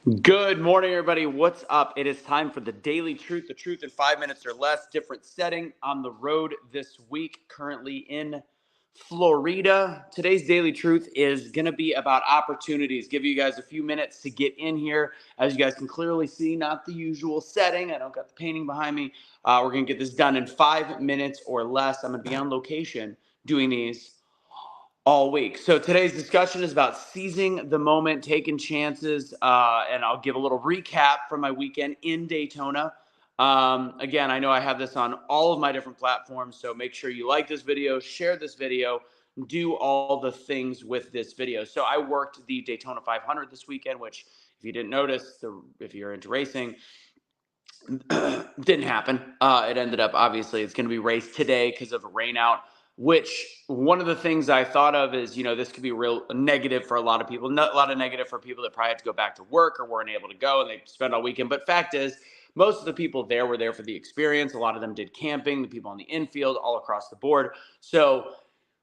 Good morning, everybody. What's up? It is time for the Daily Truth, the truth in 5 minutes or less. Different setting on the road this week, currently in Florida. Today's Daily Truth is going to be about opportunities. Give you guys a few minutes to get in here. As you guys can clearly see, not the usual setting. I don't got the painting behind me. We're going to get this done in 5 minutes or less. I'm going to be on location doing these all week. So today's discussion is about seizing the moment, taking chances, and I'll give a little recap from my weekend in Daytona. Again, I know I have this on all of my different platforms, so make sure you like this video, share this video, do all the things with this video. So I worked the Daytona 500 this weekend, which if you didn't notice, if you're into racing, didn't happen. It ended up, obviously, it's going to be raced today because of a rain out, which one of the things I thought of is, this could be real negative for a lot of people. Not a lot of negative for people that probably had to go back to work or weren't able to go and they spent all weekend. But fact is, most of the people there were there for the experience. A lot of them did camping, the people on the infield, all across the board. So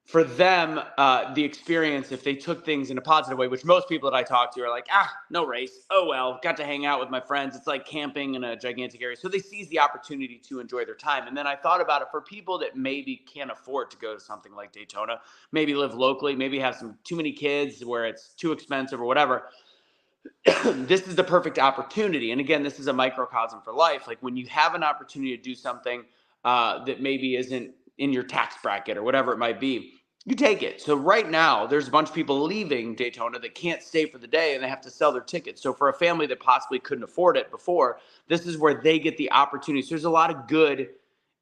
for them, the experience, if they took things in a positive way, which most people that I talk to are like, no race. Oh, well, got to hang out with my friends. It's like camping in a gigantic area. So they seize the opportunity to enjoy their time. And then I thought about it for people that maybe can't afford to go to something like Daytona, maybe live locally, maybe have some too many kids where it's too expensive or whatever. This is the perfect opportunity. And again, this is a microcosm for life. Like when you have an opportunity to do something that maybe isn't in your tax bracket or whatever it might be, you take it. So right now, there's a bunch of people leaving Daytona that can't stay for the day and they have to sell their tickets. So for a family that possibly couldn't afford it before, this is where they get the opportunity. So there's a lot of good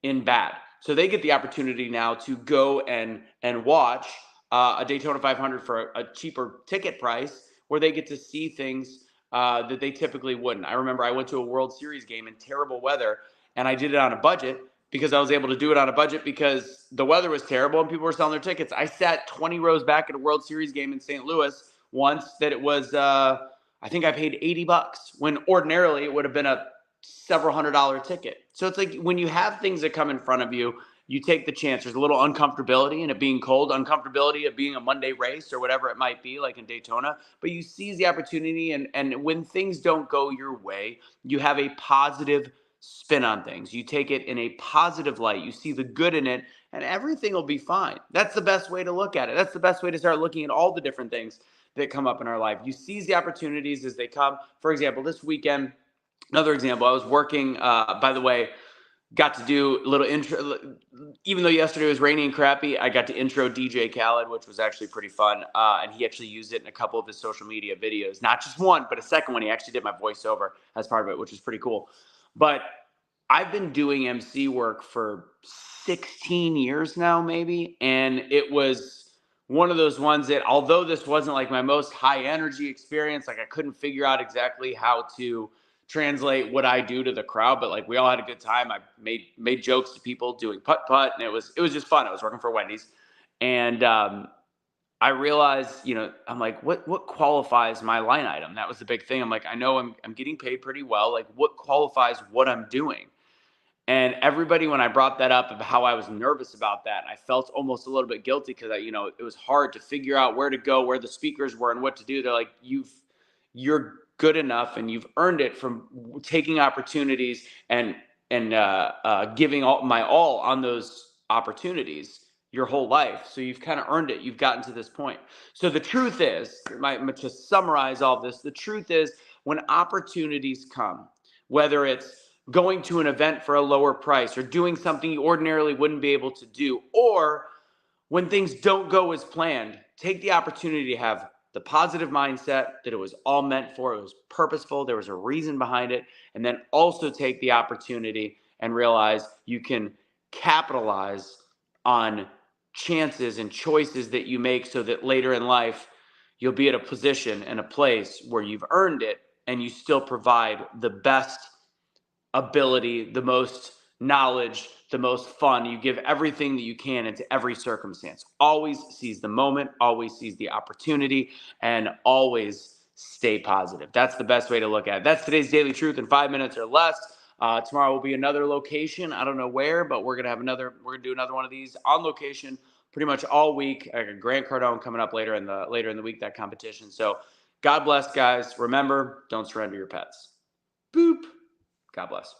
in bad. So they get the opportunity now to go and watch a Daytona 500 for a cheaper ticket price, where they get to see things that they typically wouldn't. I remember I went to a World Series game in terrible weather, and I did it on a budget because I was able to do it on a budget because the weather was terrible and people were selling their tickets. I sat 20 rows back at a World Series game in St. Louis once that it was, I think I paid $80 when ordinarily it would have been a several $100 ticket. So it's like when you have things that come in front of you, you take the chance. There's a little uncomfortability in it being cold, uncomfortability of being a Monday race or whatever it might be, like in Daytona, but you seize the opportunity. And when things don't go your way, you have a positive spin on things. You take it in a positive light. You see the good in it, and everything will be fine. That's the best way to look at it. That's the best way to start looking at all the different things that come up in our life. You seize the opportunities as they come. For example, this weekend, another example, I was working, by the way, got to do a little intro. Even though yesterday was rainy and crappy, I got to intro DJ Khaled, which was actually pretty fun. And he actually used it in a couple of his social media videos. Not just one, but a second one. He actually did my voiceover as part of it, which was pretty cool. But I've been doing MC work for 16 years now, maybe. And it was one of those ones that, although this wasn't like my most high energy experience, like I couldn't figure out exactly how to translate what I do to the crowd, but like we all had a good time. I made jokes to people doing putt, and it was just fun. I was working for Wendy's, and I realized, I'm like, what qualifies my line item? That was the big thing. I'm like, I know I'm getting paid pretty well. Like, what qualifies what I'm doing? And everybody, when I brought that up of how I was nervous about that, I felt almost a little bit guilty because it was hard to figure out where to go, where the speakers were, and what to do. They're like, you're good enough, and you've earned it from taking opportunities and giving my all on those opportunities your whole life. So you've kind of earned it. You've gotten to this point. So the truth is, to summarize all this, the truth is when opportunities come, whether it's going to an event for a lower price or doing something you ordinarily wouldn't be able to do, or when things don't go as planned, take the opportunity to have the positive mindset that it was all meant for, it was purposeful, there was a reason behind it, and then also take the opportunity and realize you can capitalize on chances and choices that you make so that later in life you'll be at a position and a place where you've earned it and you still provide the best ability, the most knowledge, the most fun. You give everything that you can into every circumstance. Always seize the moment, always seize the opportunity, and always stay positive. That's the best way to look at it. That's today's Daily Truth in 5 minutes or less. Tomorrow will be another location. I don't know where, but we're gonna do another one of these on location pretty much all week. I got Grant Cardone coming up later in the week, that competition. So God bless, guys. Remember, don't surrender your pets. Boop. God bless.